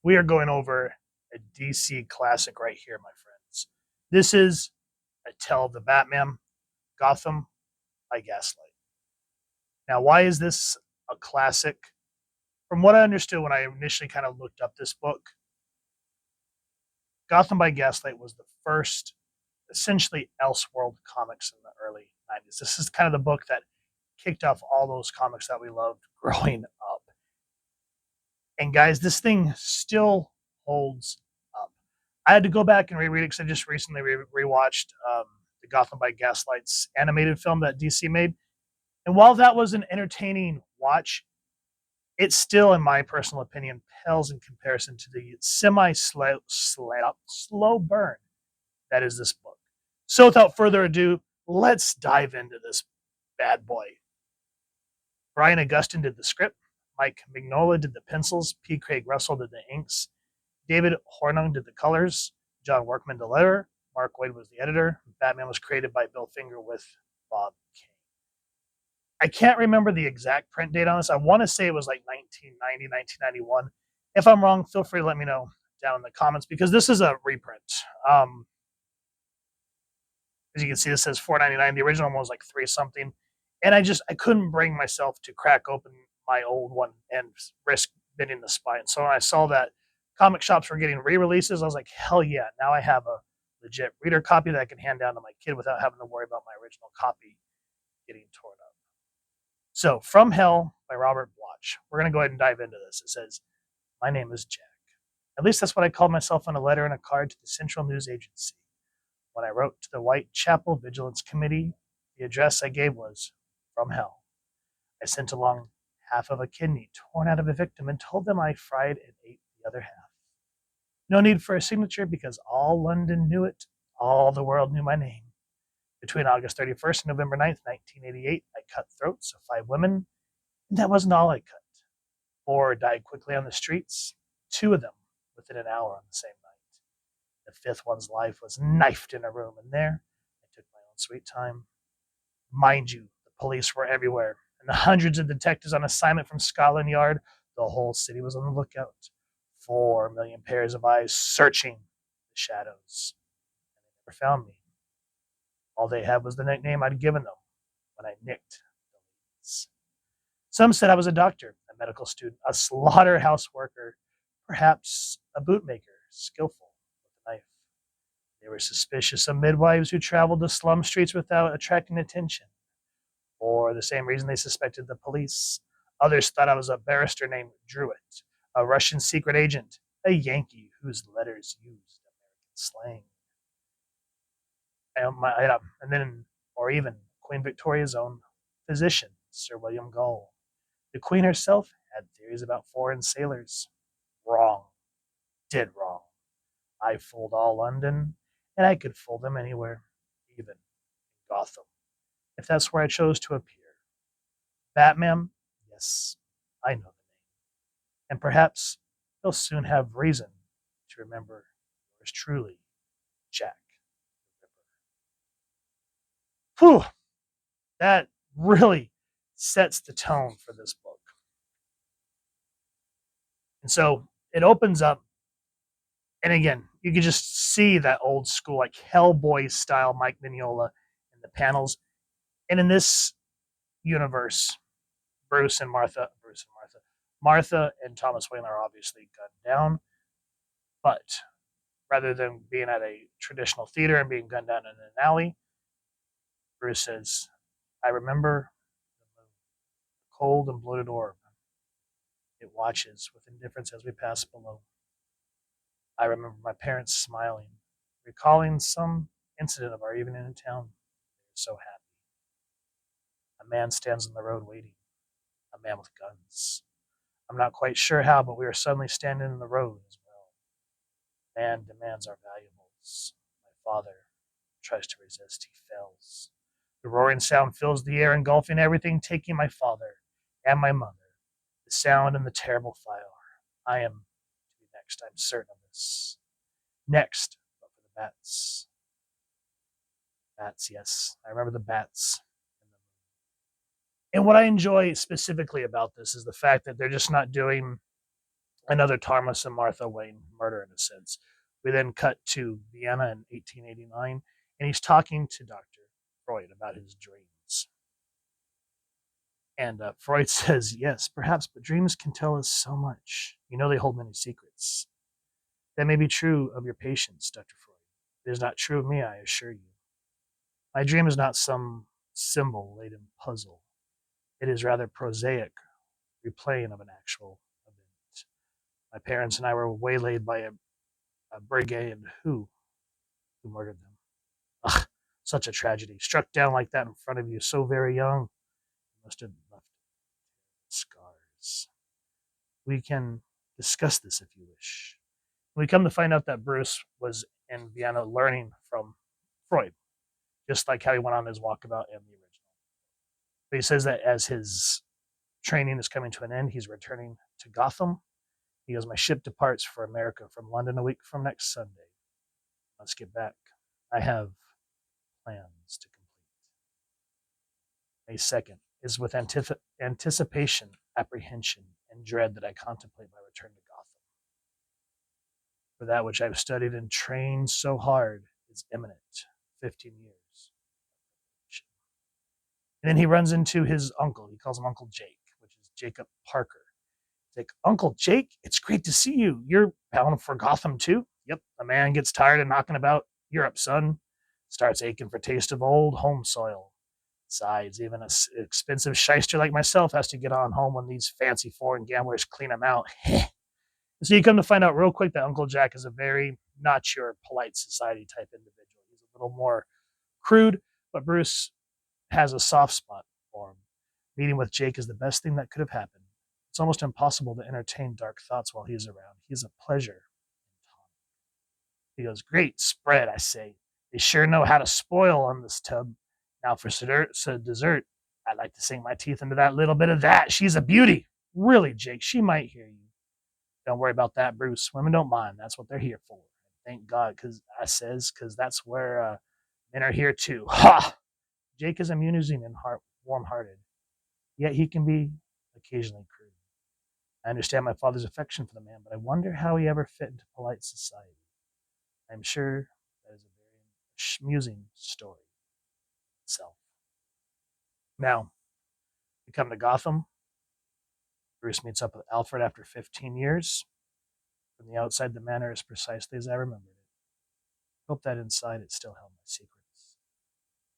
we are going over a DC classic right here, my friends. This is A Tale of the Batman, Gotham by Gaslight. Now, why is this a classic? From what I understood when I initially kind of looked up this book, Gotham by Gaslight was the first, essentially, Elseworld comics in the early 90s. This is kind of the book that kicked off all those comics that we loved growing up. And guys, this thing still holds up. I had to go back and reread it because I just recently rewatched the Gotham by Gaslight's animated film that DC made. And while that was an entertaining watch, it still, in my personal opinion, pales in comparison to the slow burn that is this book. So without further ado, let's dive into this bad boy. Brian Augustyn did the script. Mike Mignola did the pencils. P. Craig Russell did the inks. David Hornung did the colors. John Workman the letter. Mark Waid was the editor. Batman was created by Bill Finger with Bob Kane. I can't remember the exact print date on this. I want to say it was like 1990, 1991. If I'm wrong, feel free to let me know down in the comments because this is a reprint. As you can see, this says $4.99. The original one was like $3 something. And I couldn't bring myself to crack open my old one and risk bending the spine. So when I saw that comic shops were getting re-releases, I was like, hell yeah, now I have a legit reader copy that I can hand down to my kid without having to worry about my original copy getting torn up. So, From Hell by Robert Bloch. We're going to go ahead and dive into this. It says, my name is Jack. At least that's what I called myself on a letter and a card to the Central News Agency. When I wrote to the Whitechapel Vigilance Committee, the address I gave was From Hell. I sent along half of a kidney torn out of a victim and told them I fried and ate the other half. No need for a signature because all London knew it. All the world knew my name. Between August 31st and November 9th, 1988, I cut throats of 5 women, and that wasn't all I cut. 4 died quickly on the streets, 2 of them within an hour on the same night. The 5th one's life was knifed in a room, and there I took my own sweet time. Mind you, the police were everywhere, and the hundreds of detectives on assignment from Scotland Yard, the whole city was on the lookout. 4 million pairs of eyes searching the shadows, and they never found me. All they had was the nickname I'd given them when I nicked the leads. Some said I was a doctor, a medical student, a slaughterhouse worker, perhaps a bootmaker, skillful with a knife. They were suspicious of midwives who traveled the slum streets without attracting attention. For the same reason they suspected the police. Others thought I was a barrister named Druitt, a Russian secret agent, a Yankee whose letters used American slang. And then, or even Queen Victoria's own physician, Sir William Gull. The Queen herself had theories about foreign sailors. Wrong. Dead wrong. I fooled all London, and I could fool them anywhere, even in Gotham, if that's where I chose to appear. Batman? Yes, I know the name. And perhaps they'll soon have reason to remember yours truly, Jack the Ripper. Whew, that really sets the tone for this book. And so it opens up, and again, you can just see that old school, like Hellboy style Mike Mignola in the panels. And in this universe, Martha and Thomas Wayne are obviously gunned down, but rather than being at a traditional theater and being gunned down in an alley, Bruce says, I remember the cold and bloated orb. It watches with indifference as we pass below. I remember my parents smiling, recalling some incident of our evening in town. They were so happy. A man stands on the road waiting, a man with guns. I'm not quite sure how, but we are suddenly standing in the road as well. Man demands our valuables. My father tries to resist. He fails. The roaring sound fills the air, engulfing everything, taking my father and my mother. The sound and the terrible fire. I am to be next. I'm certain of this. Next, but for the bats. Bats, yes. I remember the bats. And what I enjoy specifically about this is the fact that they're just not doing another Thomas and Martha Wayne murder in a sense. We then cut to Vienna in 1889, and he's talking to Dr. Freud about his dreams. And Freud says, yes, perhaps, but dreams can tell us so much. You know, they hold many secrets. That may be true of your patients, Dr. Freud. It is not true of me, I assure you. My dream is not some symbol laden puzzle. It is rather prosaic replaying of an actual event. My parents and I were waylaid by a brigand who murdered them. Ugh, such a tragedy. Struck down like that in front of you, so very young. Must have left scars. We can discuss this if you wish. We come to find out that Bruce was in Vienna learning from Freud, just like how he went on his walkabout in the original. But he says that as his training is coming to an end, he's returning to Gotham. He goes, my ship departs for America from London a week from next Sunday. Let's get back. I have plans to complete. May 2nd is with anticipation, apprehension, and dread that I contemplate my return to Gotham. For that which I've studied and trained so hard is imminent. 15 years. And then he runs into his uncle. He calls him Uncle Jake, which is Jacob Parker. He's like, Uncle Jake, it's great to see you. You're bound for Gotham too? Yep. A man gets tired of knocking about Europe, son. Starts aching for taste of old home soil. Besides, even an expensive shyster like myself has to get on home when these fancy foreign gamblers clean him out. So you come to find out real quick that Uncle Jack is a very not your polite society type individual. He's a little more crude, but Bruce has a soft spot for him. Meeting with Jake is the best thing that could have happened. It's almost impossible to entertain dark thoughts while he's around. He's a pleasure. He goes, great spread, I say. They sure know how to spoil on this tub. Now for dessert, I'd like to sink my teeth into that little bit of that. She's a beauty. Really, Jake, she might hear you. Don't worry about that, Bruce. Women don't mind. That's what they're here for. Thank God, because that's where men are here too. Ha! Jake is amusing and warm-hearted, yet he can be occasionally crude. I understand my father's affection for the man, but I wonder how he ever fit into polite society. I'm sure that is a very amusing story itself. Now, we come to Gotham. Bruce meets up with Alfred after 15 years. From the outside, the manor is precisely as I remembered it. Hope that inside it still held my secrets.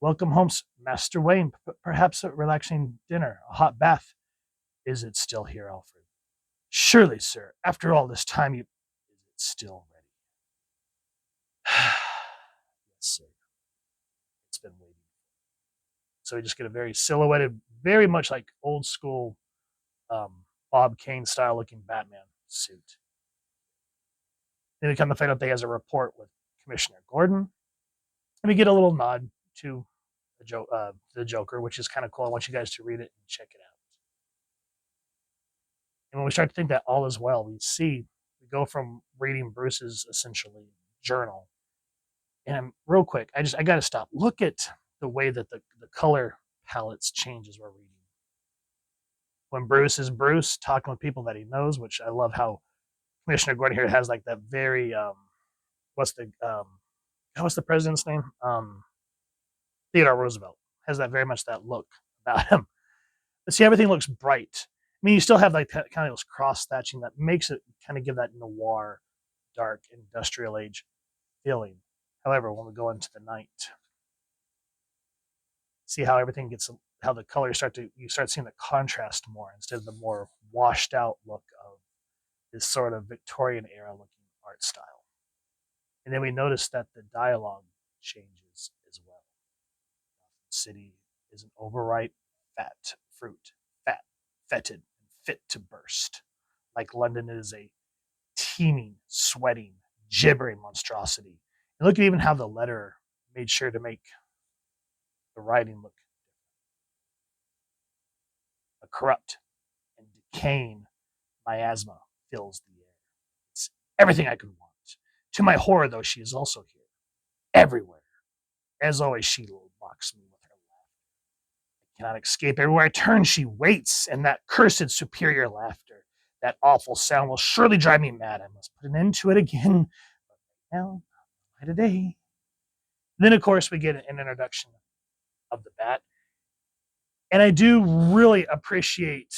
Welcome home, Master Wayne. Perhaps a relaxing dinner, a hot bath. Is it still here, Alfred? Surely, sir. After all this time, is it still ready? Yes, sir. It's been waiting. So we just get a very silhouetted, very much like old school Bob Kane style looking Batman suit. Then we come to find out that he has a report with Commissioner Gordon. And we get a little nod to the Joker, which is kind of cool. I want you guys to read it and check it out. And when we start to think that all is well, we go from reading Bruce's essentially journal. And real quick, I got to stop. Look at the way that the color palettes change as we're reading. When Bruce is Bruce, talking with people that he knows, which I love how Commissioner Gordon here has like that very what's the president's name? Theodore Roosevelt has that very much that look about him. But see, everything looks bright. I mean, you still have like that kind of those cross thatching that makes it kind of give that noir, dark, industrial age feeling. However, when we go into the night, see how everything gets, how the colors you start seeing the contrast more instead of the more washed out look of this sort of Victorian era looking art style. And then we notice that the dialogue changes as well. Gotham City is an overripe, fat fruit, fetid, and fit to burst. Like London is a teeming, sweating, gibbering monstrosity. And look at even how the letter made sure to make the writing look a corrupt and decaying miasma fills the air. It's everything I could want. To my horror, though, she is also here. Everywhere. As always, she mocks me with her laughter. I cannot escape. Everywhere I turn, she waits, and that cursed superior laughter. That awful sound will surely drive me mad. I must put an end to it again. But now, by today. Then, of course, we get an introduction of the Bat. And I do really appreciate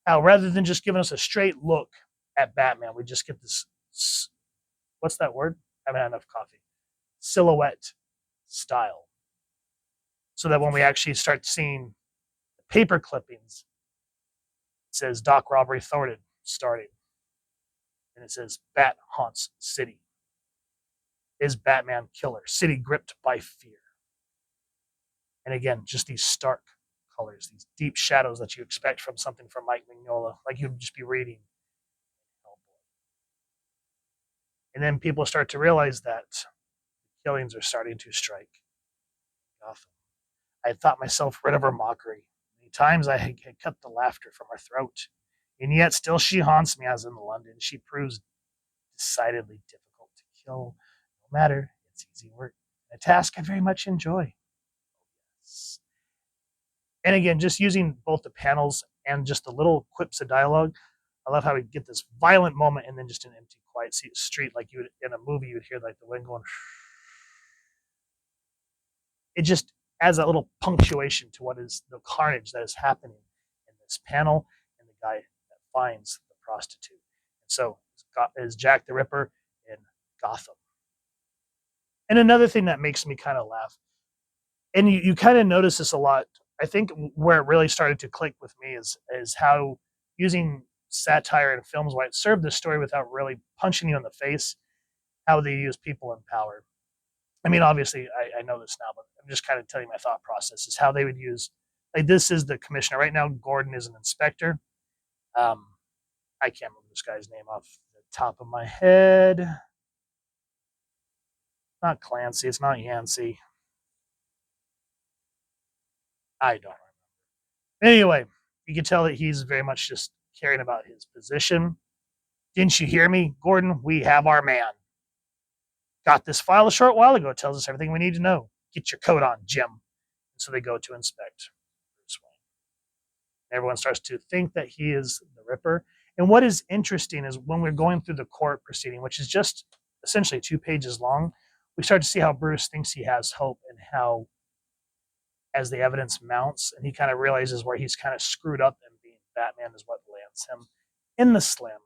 how, rather than just giving us a straight look at Batman, we just get this, what's that word? I haven't had enough coffee. Silhouette style. So that when we actually start seeing the paper clippings, it says Doc Robbery Thwarted starting. And it says Bat haunts city. Is Batman killer? City gripped by fear. And again, just these stark colors, these deep shadows that you expect from something from Mike Mignola, like you'd just be reading. And then people start to realize that killings are starting to strike Gotham. I had thought myself rid of her mockery. Many times I had cut the laughter from her throat. And yet still she haunts me as in London. She proves decidedly difficult to kill. No matter, it's easy work. A task I very much enjoy. And again, just using both the panels and just the little quips of dialogue, I love how we get this violent moment and then just an empty, quiet street, like you would in a movie. You would hear like the wind going. It just adds that little punctuation to what is the carnage that is happening in this panel, and the guy that finds the prostitute. And so is Jack the Ripper in Gotham. And another thing that makes me kind of laugh, and you kind of notice this a lot. I think where it really started to click with me is how using satire in films, why it served the story without really punching you in the face, how they use people in power. I mean, obviously, I know this now, but I'm just kind of telling you my thought process is how they would use, like, this is the commissioner. Right now, Gordon is an inspector. I can't remember this guy's name off the top of my head. Not Clancy. It's not Yancey. I don't remember. Anyway, you can tell that he's very much just caring about his position. Didn't you hear me, Gordon? We have our man. Got this file a short while ago. It tells us everything we need to know. Get your coat on, Jim. And so they go to inspect Bruce Wayne. Everyone starts to think that he is the Ripper. And what is interesting is when we're going through the court proceeding, which is just essentially 2 pages long, we start to see how Bruce thinks he has hope, and how, as the evidence mounts, and he kind of realizes where he's kind of screwed up, and being Batman is what lands him in the slammer.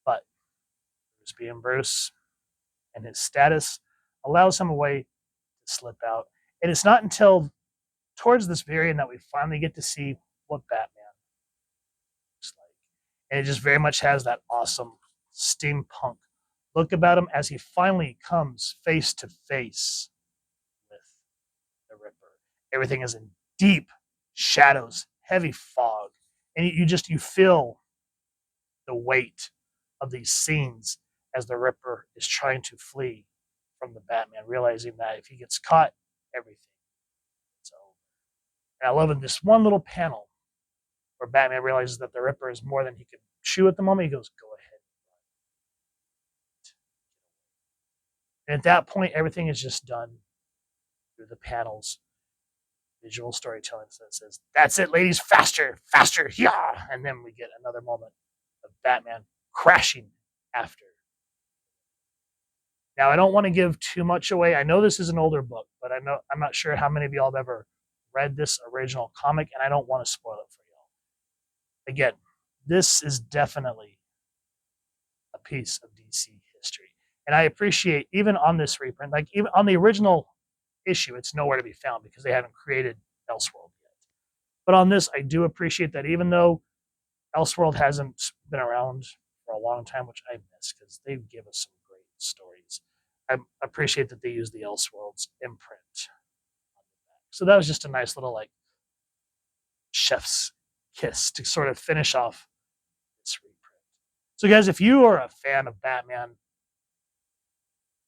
But Bruce being Bruce, and his status allows him a way to slip out. And it's not until towards this very end that we finally get to see what Batman looks like. And it just very much has that awesome steampunk look about him as he finally comes face to face with the Ripper. Everything is in deep shadows, heavy fog, and you feel the weight of these scenes as the Ripper is trying to flee from the Batman, realizing that if he gets caught, everything is over. And I love in this one little panel where Batman realizes that the Ripper is more than he can chew at the moment. He goes, "Go ahead." And at that point, everything is just done through the panels, visual storytelling that says, "That's it, ladies, faster, faster, yeah!" And then we get another moment of Batman crashing after. Now, I don't want to give too much away. I know this is an older book, but I'm not sure how many of y'all have ever read this original comic, and I don't want to spoil it for y'all. Again, this is definitely a piece of DC history. And I appreciate, even on this reprint, like even on the original issue, it's nowhere to be found because they haven't created Elseworld yet. But on this, I do appreciate that even though Elseworld hasn't been around for a long time, which I miss because they give us some great stories, I appreciate that they use the Elseworlds imprint. So that was just a nice little like chef's kiss to sort of finish off this reprint. So guys, if you are a fan of Batman,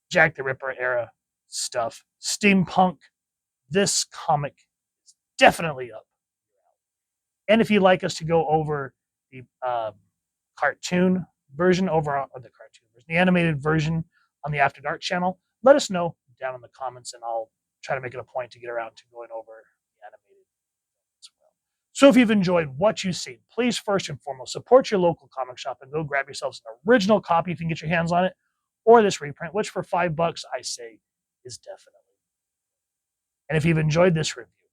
Jack the Ripper era stuff, steampunk, this comic is definitely up. And if you'd like us to go over the cartoon version the animated version on the After Dark channel, let us know down in the comments, and I'll try to make it a point to get around to going over the animated as well. So if you've enjoyed what you've seen, please first and foremost support your local comic shop and go grab yourselves an original copy if you can get your hands on it, or this reprint, which for $5 I say is definitely. And if you've enjoyed this review,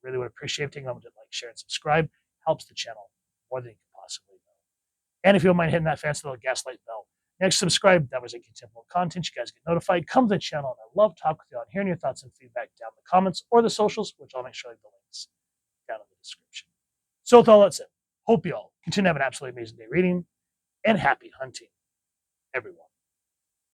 really would appreciate taking a moment to like, share, and subscribe. Helps the channel more than you can possibly know. And if you don't mind hitting that fancy little Gaslight bell next, subscribe. That was a contemporary content. You guys get notified. Come to the channel, and I love talking with you on hearing your thoughts and feedback down in the comments or the socials, which I'll make sure I leave the links down in the description. So with all that said, hope you all continue to have an absolutely amazing day reading, and happy hunting, everyone.